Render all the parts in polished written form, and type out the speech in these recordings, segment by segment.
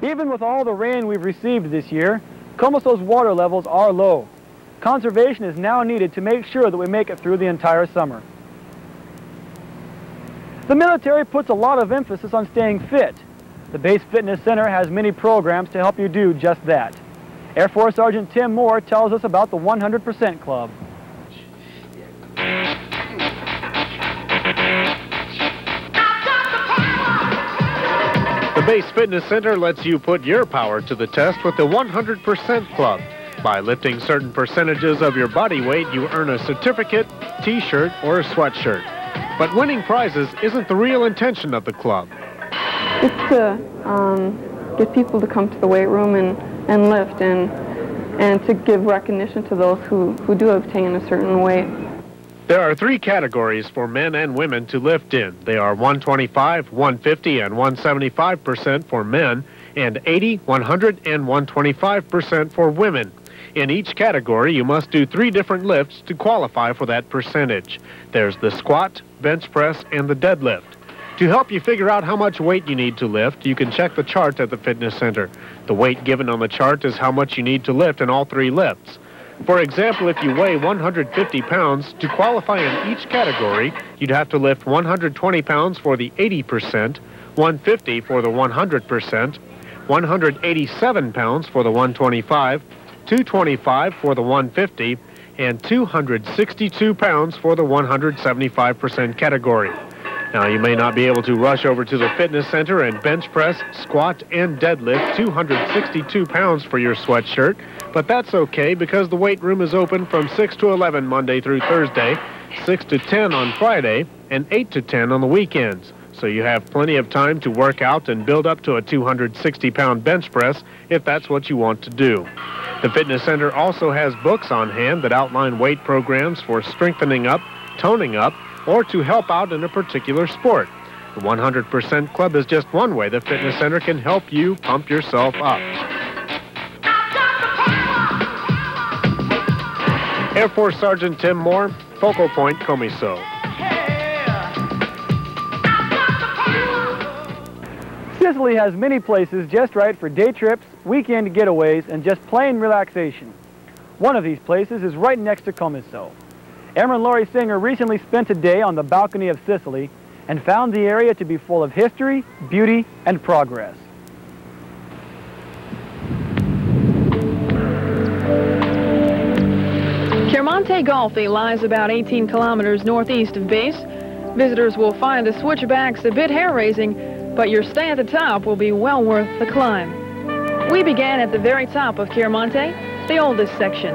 Even with all the rain we've received this year, Comiso's water levels are low. Conservation is now needed to make sure that we make it through the entire summer. The military puts a lot of emphasis on staying fit. The Base Fitness Center has many programs to help you do just that. Air Force Sergeant Tim Moore tells us about the 100% Club. The Base Fitness Center lets you put your power to the test with the 100% Club. By lifting certain percentages of your body weight, you earn a certificate, t-shirt, or a sweatshirt. But winning prizes isn't the real intention of the club. It's to get people to come to the weight room and lift and to give recognition to those who do obtain a certain weight. There are 3 categories for men and women to lift in. They are 125, 150, and 175% for men, and 80, 100, and 125% for women. In each category, you must do 3 different lifts to qualify for that percentage. There's the squat, bench press, and the deadlift. To help you figure out how much weight you need to lift, you can check the chart at the fitness center. The weight given on the chart is how much you need to lift in all 3 lifts. For example, if you weigh 150 pounds, to qualify in each category, you'd have to lift 120 pounds for the 80%, 150 for the 100%, 187 pounds for the 125, 225 for the 150, and 262 pounds for the 175% category. Now, you may not be able to rush over to the fitness center and bench press, squat, and deadlift 262 pounds for your sweatshirt, but that's okay because the weight room is open from 6 to 11 Monday through Thursday, 6 to 10 on Friday, and 8 to 10 on the weekends. So you have plenty of time to work out and build up to a 260-pound bench press if that's what you want to do. The fitness center also has books on hand that outline weight programs for strengthening up, toning up, or to help out in a particular sport. The 100% Club is just one way the fitness center can help you pump yourself up. Air Force Sergeant Tim Moore, Focal Point, Comiso. Sicily has many places just right for day trips, weekend getaways, and just plain relaxation. One of these places is right next to Comiso. Erin Laurie Singer recently spent a day on the balcony of Sicily and found the area to be full of history, beauty, and progress. Chiaramonte Golfi lies about 18 kilometers northeast of Base. Visitors will find the switchbacks a bit hair-raising, but your stay at the top will be well worth the climb. We began at the very top of Chiaramonte, the oldest section.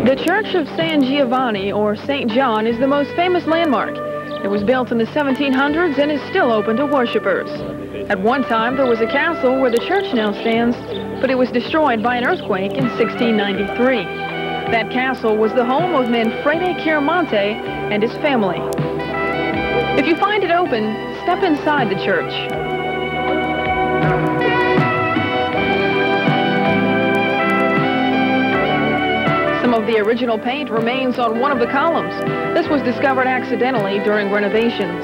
The Church of San Giovanni, or St. John, is the most famous landmark. It was built in the 1700s and is still open to worshippers. At one time, there was a castle where the church now stands, but it was destroyed by an earthquake in 1693. That castle was the home of Manfredi Chiaramonte and his family. If you find it open, step inside the church. Some of the original paint remains on one of the columns. This was discovered accidentally during renovations.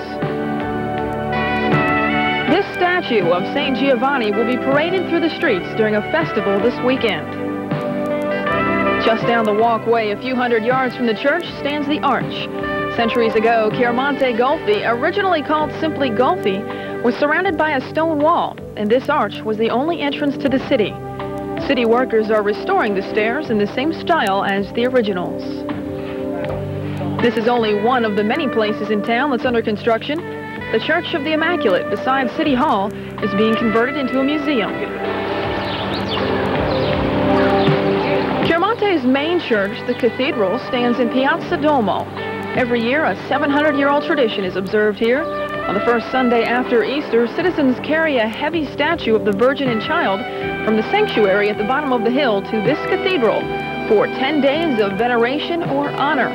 This statue of St. Giovanni will be paraded through the streets during a festival this weekend. Just down the walkway, a few hundred yards from the church, stands the arch. Centuries ago, Chiaramonte Golfi, originally called simply Golfi, was surrounded by a stone wall, and this arch was the only entrance to the city. City workers are restoring the stairs in the same style as the originals. This is only one of the many places in town that's under construction. The Church of the Immaculate, beside City Hall, is being converted into a museum. Chiaramonte's main church, the cathedral, stands in Piazza Duomo. Every year, a 700-year-old tradition is observed here. On the first Sunday after Easter, citizens carry a heavy statue of the Virgin and Child from the sanctuary at the bottom of the hill to this cathedral for 10 days of veneration or honor.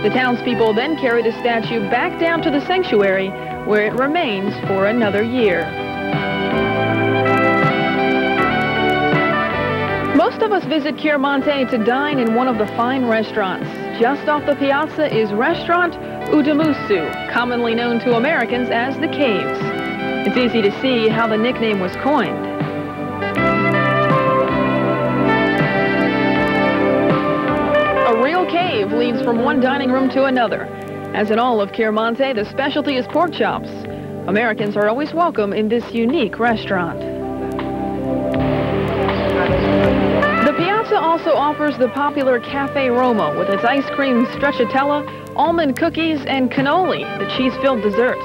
The townspeople then carry the statue back down to the sanctuary, where it remains for another year. Most of us visit Chiaramonte to dine in one of the fine restaurants. Just off the piazza is restaurant Udamusu, commonly known to Americans as the Caves. It's easy to see how the nickname was coined. A real cave leads from one dining room to another. As in all of Chiaramonte, the specialty is pork chops. Americans are always welcome in this unique restaurant. The Piazza also offers the popular Cafe Roma with its ice cream stracciatella, almond cookies, and cannoli, the cheese-filled dessert.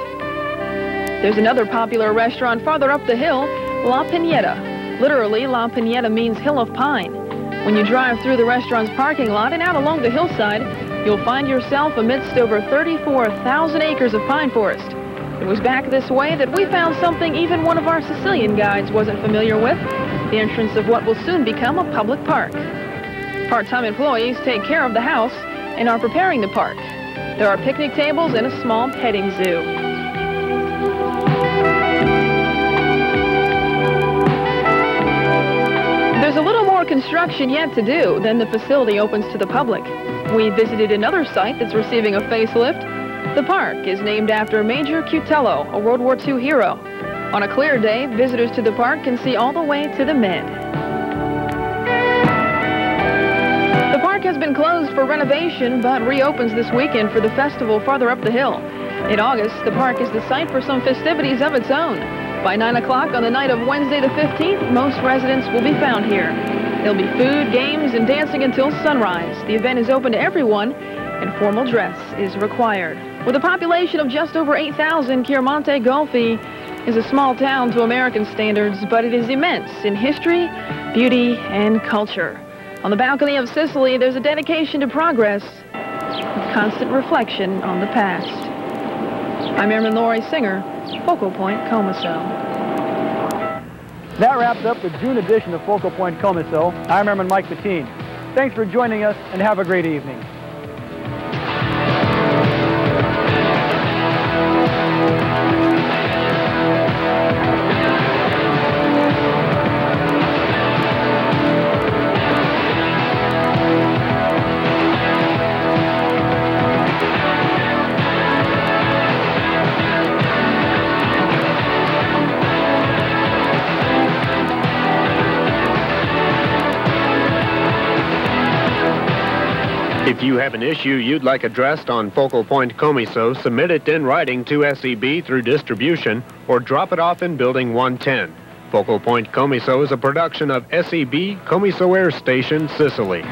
There's another popular restaurant farther up the hill, La Pineta. Literally, La Pineta means hill of pine. When you drive through the restaurant's parking lot and out along the hillside, you'll find yourself amidst over 34,000 acres of pine forest. It was back this way that we found something even one of our Sicilian guides wasn't familiar with, the entrance of what will soon become a public park. Part-time employees take care of the house and are preparing the park. There are picnic tables and a small petting zoo. There's a little more construction yet to do, then the facility opens to the public. We visited another site that's receiving a facelift. The park is named after Major Cutello, a World War II hero. On a clear day, visitors to the park can see all the way to the Med. The park has been closed for renovation, but reopens this weekend for the festival farther up the hill. In August, the park is the site for some festivities of its own. By 9 o'clock on the night of Wednesday the 15th, most residents will be found here. There'll be food, games, and dancing until sunrise. The event is open to everyone, and formal dress is required. With a population of just over 8,000, Chiaramonte Golfi is a small town to American standards, but it is immense in history, beauty, and culture. On the balcony of Sicily, there's a dedication to progress with constant reflection on the past. I'm Airman Lori Singer, Focal Point, Comiso. That wraps up the June edition of Focal Point Comiso. I'm Airman Mike Battien. Thanks for joining us, and have a great evening. If you have an issue you'd like addressed on Focal Point Comiso, submit it in writing to SEB through distribution or drop it off in Building 110. Focal Point Comiso is a production of SEB, Comiso Air Station, Sicily.